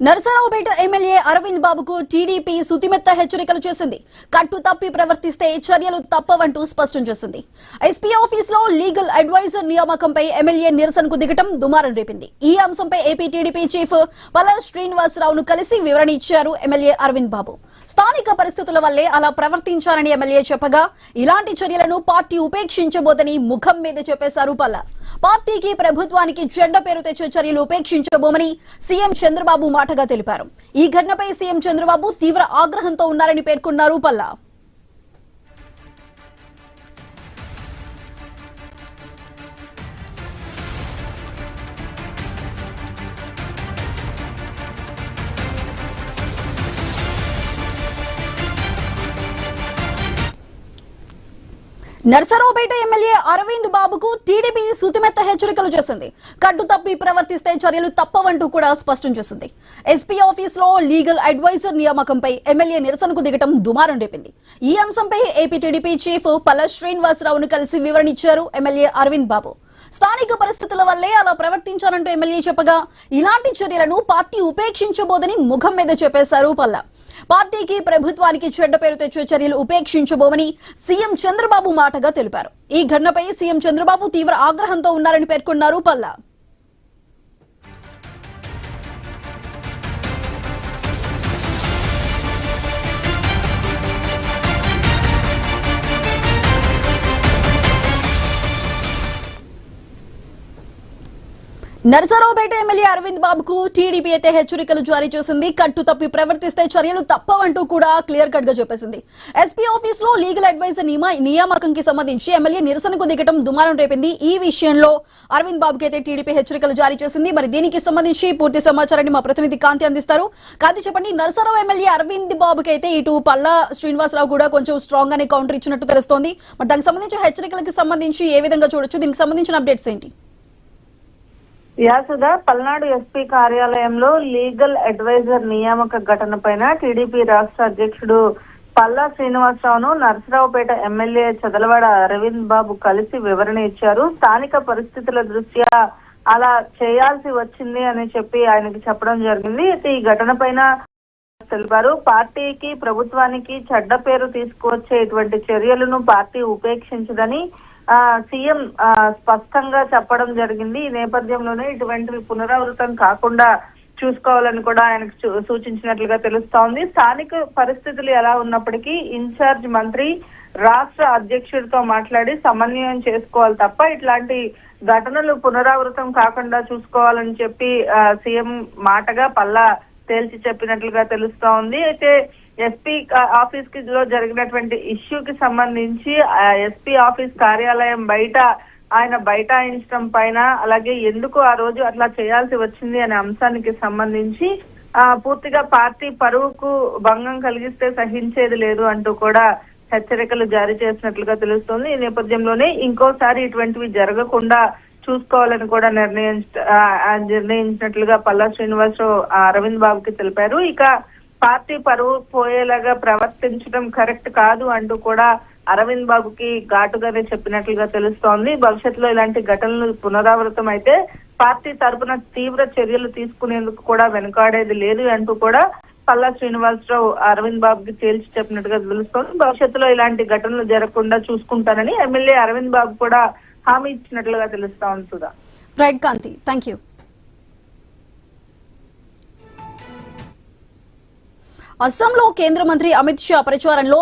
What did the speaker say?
Narasaraopet MLA Arvind బాబుకు TDP సుతిమెత్త హెచ్చరికలు చేసింది. కట్టు తప్పి ప్రవర్తిస్తే చర్యలు తప్పవంటూ స్పష్టం చేసింది. ఎస్పీ ఆఫీసులో లీగల్ అడ్వైజర్ నియామకంపై ఎమ్మెల్యే నిరసనకు దిగటం దుమారం రేపింది. ఈ అంశంపై ఏపీ టీడీపీ చీఫ్ పల్లా శ్రీనివాసరావును కలిసి వివరణ ఇచ్చారు ఎమ్మెల్యే అరవింద్ బాబు. స్థానిక పరిస్థితుల వల్లే అలా ప్రవర్తించారని ఎమ్మెల్యే చెప్పగా, ఇలాంటి చర్యలను పార్టీ ఉపేక్షించబోదని ముఖం మీద చెప్పేశారు పల్లా. పార్టీకి ప్రభుత్వానికి చెడ్డ పేరు తెచ్చే చర్యలు ఉపేక్షించబోమని సీఎం చంద్రబాబు మాటగా తెలిపారు. ఈ ఘటనపై సీఎం చంద్రబాబు తీవ్ర ఆగ్రహంతో ఉన్నారని పేర్కొన్నారు పల్లా. నరసరావుపేట ఎమ్మెల్యే అరవింద్ బాబుకు టీడీపీ సుతిమెత్త హెచ్చరికలు చేసింది. కట్టు తప్పి ప్రవర్తిస్తే చర్యలు తప్పవంటూ కూడా స్పష్టం చేసింది. ఎస్పీ ఆఫీసులో లీగల్ అడ్వైజర్ నియామకంపై ఎమ్మెల్యే నిరసనకు దిగటం దుమారం రేపింది. ఈ అంశంపై ఏపీ టీడీపీ చీఫ్ పల్లా శ్రీనివాసరావును కలిసి వివరణ ఇచ్చారు ఎమ్మెల్యే అరవింద్ బాబు. స్థానిక పరిస్థితుల వల్లే అలా ప్రవర్తించారంటూ ఎమ్మెల్యే చెప్పగా, ఇలాంటి చర్యలను పార్టీ ఉపేక్షించబోదని ముఖం మీద చెప్పేశారు పల్లా. పార్టీకి ప్రభుత్వానికి చెడ్డ పేరు తెచ్చే చర్యలు ఉపేక్షించబోమని సీఎం చంద్రబాబు మాటగా తెలిపారు. ఈ ఘటనపై సీఎం చంద్రబాబు తీవ్ర ఆగ్రహంతో ఉన్నారని పేర్కొన్నారు పల్లా. నరసరావుపేట ఎమ్మెల్యే అరవింద్ బాబుకు టీడీపీ అయితే హెచ్చరికలు జారీ చేసింది. కట్టు తప్పి ప్రవర్తిస్తే చర్యలు తప్పవంటూ కూడా క్లియర్ కట్ గా చెప్పేసింది. ఎస్పీ ఆఫీస్ లో లీగల్ అడ్వైజర్ నియామకంకి సంబంధించి ఎమ్మెల్యే నిరసనకు దిగటం దుమారం రేపింది. ఈ విషయంలో అరవింద్ బాబుకి అయితే టీడీపీ హెచ్చరికలు జారీ చేసింది. మరి దీనికి సంబంధించి పూర్తి సమాచారాన్ని మా ప్రతినిధి కాంతి అందిస్తారు. కాంతి, చెప్పండి, నరసరావు ఎమ్మెల్యే అరవింద్ బాబుకి అయితే ఇటు పల్లా శ్రీనివాసరావు కూడా కొంచెం స్ట్రాంగ్ గానే కౌంటర్ ఇచ్చినట్టు తెలుస్తోంది. మరి దానికి సంబంధించి హెచ్చరికలకు సంబంధించి ఏ విధంగా చూడొచ్చు, దీనికి సంబంధించిన అప్డేట్స్ ఏంటి? యాసుదా పల్నాడు ఎస్పీ కార్యాలయంలో లీగల్ అడ్వైజర్ నియామక ఘటన పైన టీడీపీ రాష్ట్ర అధ్యక్షుడు పల్లా శ్రీనివాసరావును నరసరావుపేట ఎమ్మెల్యే చదలవాడ అరవింద్ బాబు కలిసి వివరణ ఇచ్చారు. స్థానిక పరిస్థితుల దృష్ట్యా అలా చేయాల్సి వచ్చింది అని చెప్పి ఆయనకి చెప్పడం జరిగింది. అయితే ఈ ఘటన పైన తెలిపారు. పార్టీకి ప్రభుత్వానికి చెడ్డ పేరు తీసుకువచ్చే ఇటువంటి చర్యలను పార్టీ ఉపేక్షించదని సీఎం స్పష్టంగా చెప్పడం జరిగింది. ఈ నేపథ్యంలోనే ఇటువంటివి పునరావృతం కాకుండా చూసుకోవాలని కూడా ఆయనకు సూచించినట్లుగా తెలుస్తోంది. స్థానిక పరిస్థితులు ఎలా ఉన్నప్పటికీ ఇన్ఛార్జ్ మంత్రి రాష్ట్ర అధ్యక్షుడితో మాట్లాడి సమన్వయం చేసుకోవాలి తప్ప ఇట్లాంటి ఘటనలు పునరావృతం కాకుండా చూసుకోవాలని చెప్పి సీఎం మాటగా పల్లా తేల్చి చెప్పినట్లుగా తెలుస్తోంది. అయితే ఎస్పీ ఆఫీస్ లో జరిగినటువంటి ఇష్యూకి సంబంధించి ఎస్పీ ఆఫీస్ కార్యాలయం బయట ఆయన బైఠాయించడం పైన, అలాగే ఎందుకు ఆ రోజు అట్లా చేయాల్సి వచ్చింది అనే అంశానికి సంబంధించి పూర్తిగా పార్టీ పరువుకు భంగం కలిగిస్తే సహించేది లేదు అంటూ కూడా హెచ్చరికలు జారీ చేసినట్లుగా తెలుస్తోంది. ఈ నేపథ్యంలోనే ఇంకోసారి ఇటువంటివి జరగకుండా చూసుకోవాలని కూడా నిర్ణయించినట్లుగా పల్లా శ్రీనివాసరావు అరవింద్ బాబుకి తెలిపారు. ఇక పార్టీ పరువు పోయేలాగా ప్రవర్తించడం కరెక్ట్ కాదు అంటూ కూడా అరవింద్ బాబుకి ఘాటుగానే చెప్పినట్లుగా తెలుస్తోంది. భవిష్యత్తులో ఇలాంటి ఘటనలు పునరావృతం అయితే పార్టీ తరపున తీవ్ర చర్యలు తీసుకునేందుకు కూడా వెనుకాడేది లేదు అంటూ కూడా పల్లా శ్రీనివాసరావు అరవింద్ బాబుకి తేల్చి చెప్పినట్టుగా తెలుస్తోంది. భవిష్యత్తులో ఇలాంటి ఘటనలు జరగకుండా చూసుకుంటానని ఎమ్మెల్యే అరవింద్ బాబు కూడా హామీ ఇచ్చినట్లుగా తెలుస్తోంది. Sudha. Right Kanti, thank you. అస్సాంలో కేంద్ర మంత్రి అమిత్ షా ప్రచారంలో